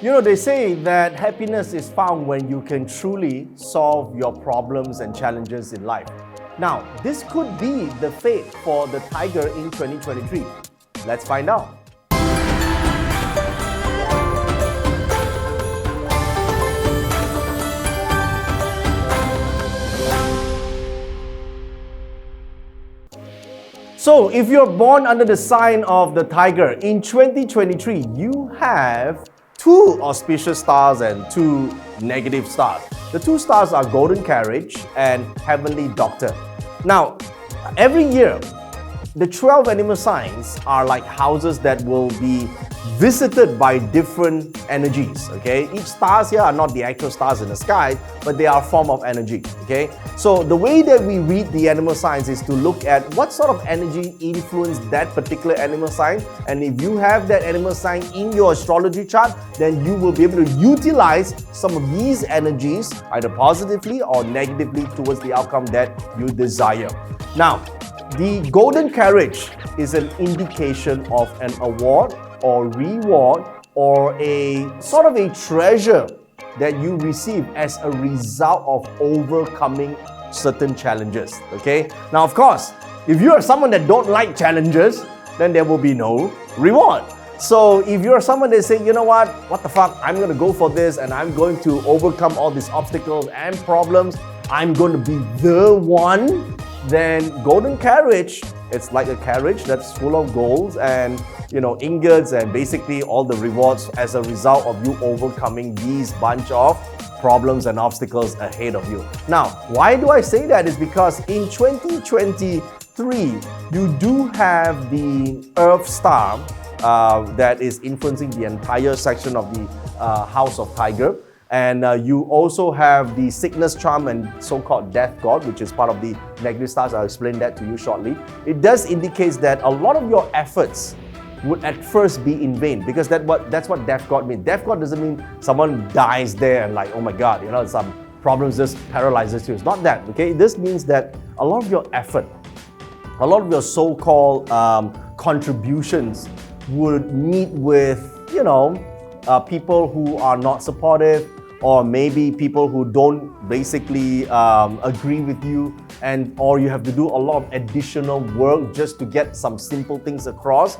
You know, they say that happiness is found when you can truly solve your problems and challenges in life. Now, this could be the fate for the Tiger in 2023. Let's find out. So, if you're born under the sign of the Tiger in 2023, you have two auspicious stars and two negative stars. The two stars are Golden Carriage and Heavenly Doctor. Now, every year, the 12 animal signs are like houses that will be visited by different energies, okay? Each stars here are not the actual stars in the sky, but they are a form of energy, okay? So the way that we read the animal signs is to look at what sort of energy influenced that particular animal sign, and if you have that animal sign in your astrology chart, then you will be able to utilize some of these energies either positively or negatively towards the outcome that you desire. Now, the Golden Carriage is an indication of an award or reward or a sort of a treasure that you receive as a result of overcoming certain challenges, okay? Now, of course, if you are someone that don't like challenges, then there will be no reward. So if you're someone that say, you know what the fuck, I'm going to go for this and I'm going to overcome all these obstacles and problems, I'm going to be the one, then Golden Carriage, it's like a carriage that's full of golds and ingots and basically all the rewards as a result of you overcoming these bunch of problems and obstacles ahead of you. Now, why do I say that? Is because in 2023, you do have the Earth star that is influencing the entire section of the House of Tiger. And you also have the sickness charm and so-called death god, which is part of the negative stars. I'll explain that to you shortly. It does indicate that a lot of your efforts would at first be in vain, because that's what death god means. Death god doesn't mean someone dies there and like, oh my God, some problems just paralyzes you. It's not that, okay? This means that a lot of your effort, a lot of your so-called contributions would meet with, people who are not supportive, or maybe people who don't basically agree with you, or you have to do a lot of additional work just to get some simple things across,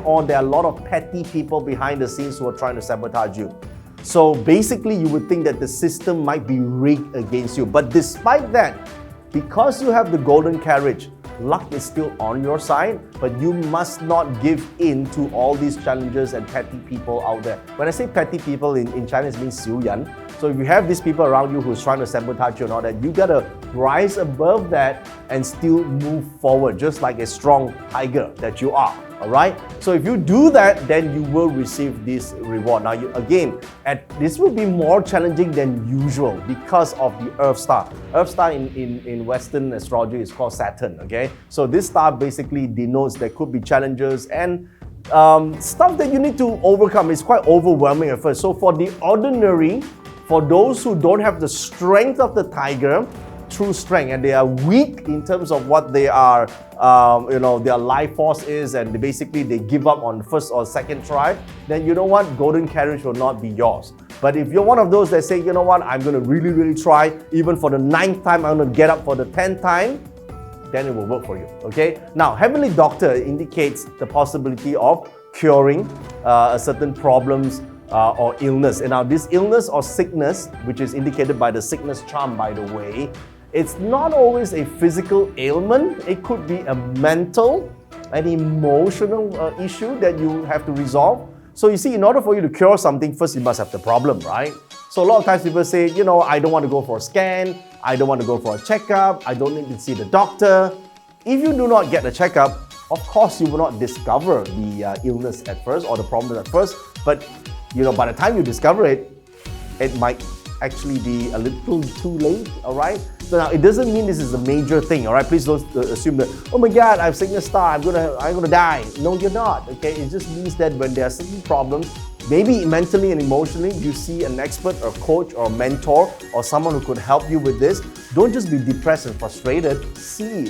or there are a lot of petty people behind the scenes who are trying to sabotage you. So basically, you would think that the system might be rigged against you. But despite that, because you have the Golden Carriage, luck is still on your side, but you must not give in to all these challenges and petty people out there. When I say petty people in Chinese, it means xu yan. So if you have these people around you who's trying to sabotage you and all that, you gotta rise above that and still move forward, just like a strong tiger that you are. Alright? So if you do that, then you will receive this reward. Now, this will be more challenging than usual because of the Earth star. Earth star in Western astrology is called Saturn, okay? So this star basically denotes there could be challenges and stuff that you need to overcome. It's quite overwhelming at first. So for the ordinary, for those who don't have the strength of the tiger, true strength, and they are weak in terms of what they are, their life force is, and they give up on the first or second try, then you know what, Golden Carriage will not be yours. But if you're one of those that say, you know what, I'm going to really, really try, even for the 9th time, I'm going to get up for the 10th time, then it will work for you, okay? Now, Heavenly Doctor indicates the possibility of curing certain problems or illness. And now this illness or sickness, which is indicated by the sickness charm, by the way, it's not always a physical ailment. It could be a mental and emotional issue that you have to resolve. So you see, in order for you to cure something, first you must have the problem, right? So a lot of times people say, I don't want to go for a scan, I don't want to go for a checkup, I don't need to see the doctor. If you do not get a checkup, of course you will not discover the illness at first or the problem at first, but by the time you discover it, it might actually be a little too late, all right? So now, it doesn't mean this is a major thing, all right? Please don't assume that, oh my God, I have sickness star, I'm gonna die. No, you're not, okay? It just means that when there are certain problems, maybe mentally and emotionally, you see an expert or coach or mentor or someone who could help you with this. Don't just be depressed and frustrated.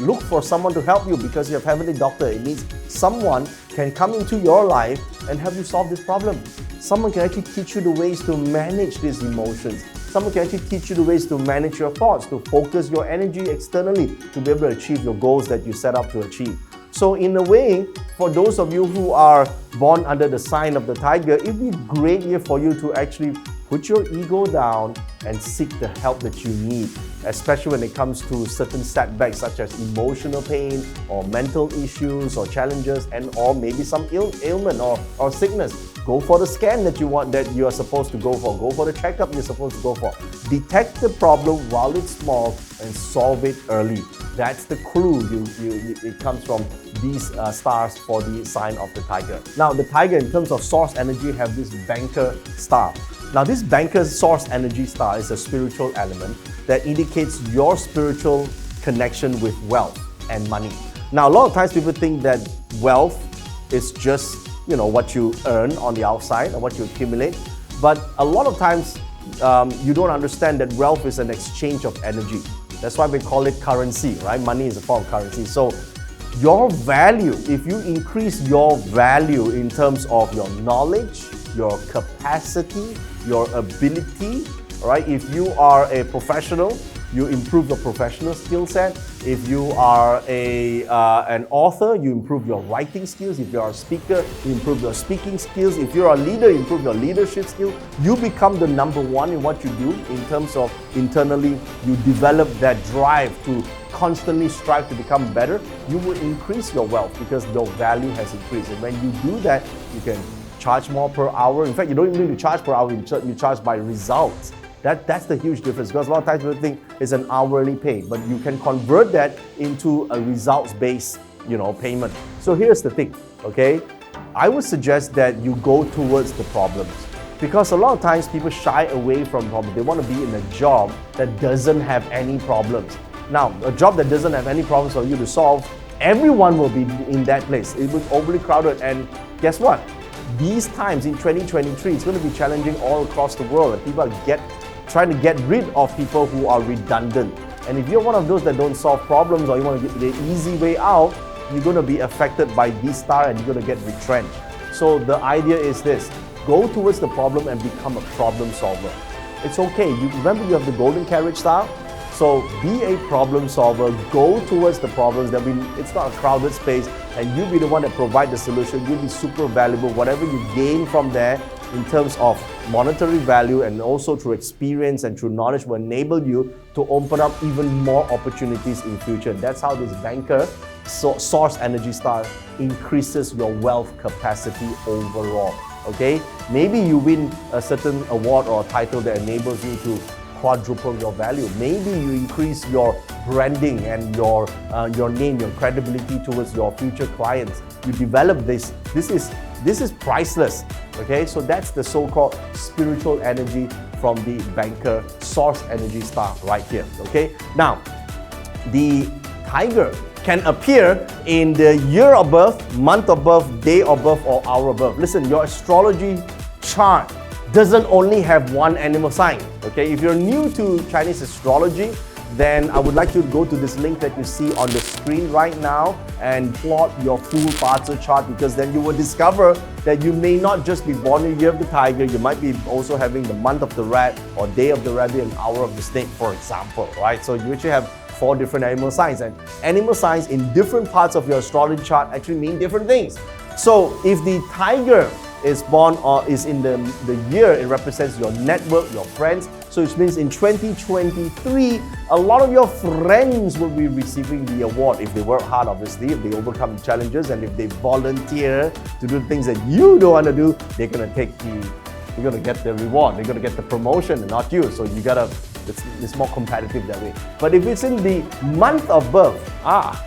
Look for someone to help you, because you have Heavenly Doctor. It means someone can come into your life and help you solve this problem. Someone can actually teach you the ways to manage these emotions. Someone can actually teach you the ways to manage your thoughts, to focus your energy externally, to be able to achieve your goals that you set out to achieve. So in a way, for those of you who are born under the sign of the tiger, it would be a great year for you to actually put your ego down and seek the help that you need, especially when it comes to certain setbacks such as emotional pain or mental issues or challenges or maybe some ailment or sickness. Go for the scan that you are supposed to go for. Go for the checkup you're supposed to go for. Detect the problem while it's small and solve it early. That's the clue. It comes from these stars for the sign of the tiger. Now, the tiger, in terms of source energy, have this banker star. Now, this banker source energy star is a spiritual element that indicates your spiritual connection with wealth and money. Now, a lot of times people think that wealth is just, what you earn on the outside or what you accumulate. But a lot of times you don't understand that wealth is an exchange of energy. That's why we call it currency, right? Money is a form of currency. So your value, if you increase your value in terms of your knowledge, your capacity, your ability, right? If you are a professional, you improve your professional skill set. If you are an author, you improve your writing skills. If you're a speaker, you improve your speaking skills. If you're a leader, you improve your leadership skills. You become the number one in what you do in terms of internally, you develop that drive to constantly strive to become better. You will increase your wealth because your value has increased. And when you do that, you can charge more per hour. In fact, you don't even need to charge per hour, you charge by results. That's the huge difference, because a lot of times people think it's an hourly pay, but you can convert that into a results-based, payment. So here's the thing, okay? I would suggest that you go towards the problems, because a lot of times people shy away from problems. They want to be in a job that doesn't have any problems. Now, a job that doesn't have any problems for you to solve, everyone will be in that place. It was overly crowded, and guess what? These times in 2023, it's going to be challenging all across the world, and people are trying to get rid of people who are redundant. And if you're one of those that don't solve problems, or you want to get the easy way out, you're going to be affected by this star and you're going to get retrenched. So the idea is this: go towards the problem and become a problem solver. It's okay. Remember, you have the golden carriage star. So be a problem solver, go towards the problems. It's not a crowded space, and you be the one that provide the solution. You'll be super valuable. Whatever you gain from there in terms of monetary value and also through experience and through knowledge will enable you to open up even more opportunities in future. That's how this banker source energy star increases your wealth capacity overall. Okay? Maybe you win a certain award or a title that enables you to quadruple your value. Maybe you increase your branding and your name, your credibility towards your future clients. You develop this. This is priceless. Okay, so that's the so-called spiritual energy from the banker source energy star right here. Okay, now the tiger can appear in the year of birth, month of birth, day of birth, or hour of birth. Listen, your astrology chart doesn't only have one animal sign. Okay, if you're new to Chinese astrology, then I would like you to go to this link that you see on the screen right now and plot your full Bazi chart, because then you will discover that you may not just be born in the year of the tiger, you might be also having the month of the rat or day of the rabbit and hour of the snake, for example, right? So you actually have 4 different animal signs, and animal signs in different parts of your astrology chart actually mean different things. So if the tiger is born or is in the year, it represents your network, your friends. So which means in 2023, a lot of your friends will be receiving the award if they work hard, obviously, if they overcome challenges, and if they volunteer to do things that you don't want to do, they're going to get the reward, they're going to get the promotion and not you. So it's more competitive that way. But if it's in the month of birth,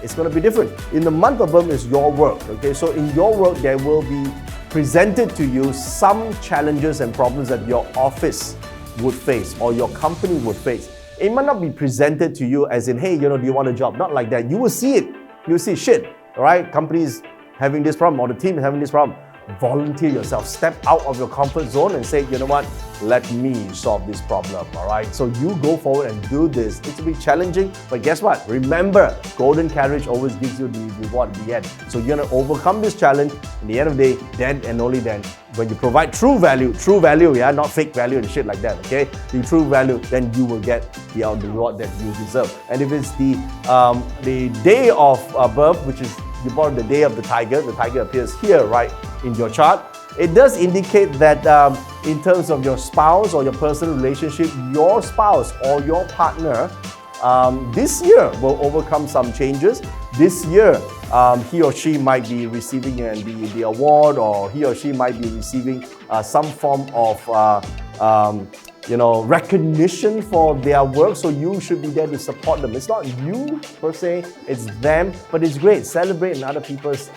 it's going to be different. In the month of birth is your work, okay? So in your work, there will be presented to you some challenges and problems that your office would face or your company would face. It might not be presented to you as in, hey, do you want a job? Not like that. You will see it. You will see shit, all right? Companies having this problem or the team is having this problem. volunteer yourself, step out of your comfort zone and say, you know what, let me solve this problem, all right? So you go forward and do this. It's a bit challenging, but guess what? Remember, golden carriage always gives you the reward at the end. So you're gonna overcome this challenge. In the end of the day, then and only then, when you provide true value, yeah, not fake value and shit like that, okay? The true value, then you will get the reward that you deserve. And if it's the day of birth, which is you born the day of the tiger appears here, right, in your chart. It does indicate that in terms of your spouse or your personal relationship, your spouse or your partner this year will overcome some changes. This year, he or she might be receiving the award, or he or she might be receiving some form of recognition for their work, so you should be there to support them. It's not you per se, it's them, but it's great. Celebrate in other people's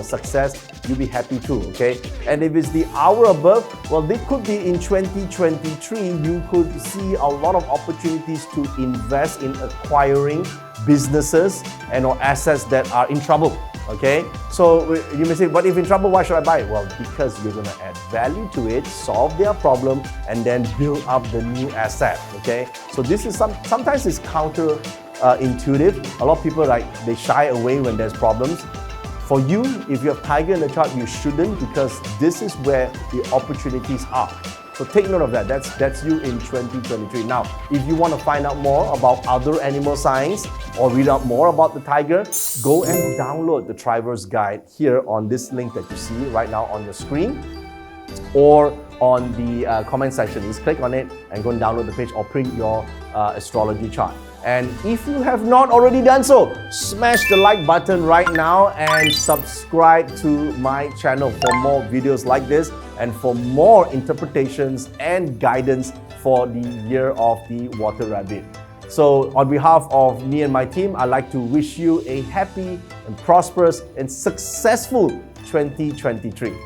success. You'll be happy too, okay? And if it's the hour of birth, well, it could be in 2023, you could see a lot of opportunities to invest in acquiring businesses and or assets that are in trouble. Okay, so you may say, but if in trouble, why should I buy it? Well, because you're going to add value to it, solve their problem, and then build up the new asset. Okay, so this is sometimes it's counter-intuitive. A lot of people they shy away when there's problems. For you, if you have tiger in the chart, you shouldn't, because this is where the opportunities are. So take note of that. That's you in 2023. Now, if you want to find out more about other animal signs or read out more about the tiger, go and download the Triverse Guide here on this link that you see right now on your screen, or on the comment section. Just click on it and go and download the page or print your astrology chart. And if you have not already done so, smash the like button right now and subscribe to my channel for more videos like this and for more interpretations and guidance for the year of the Water Rabbit. So on behalf of me and my team, I'd like to wish you a happy and prosperous and successful 2023.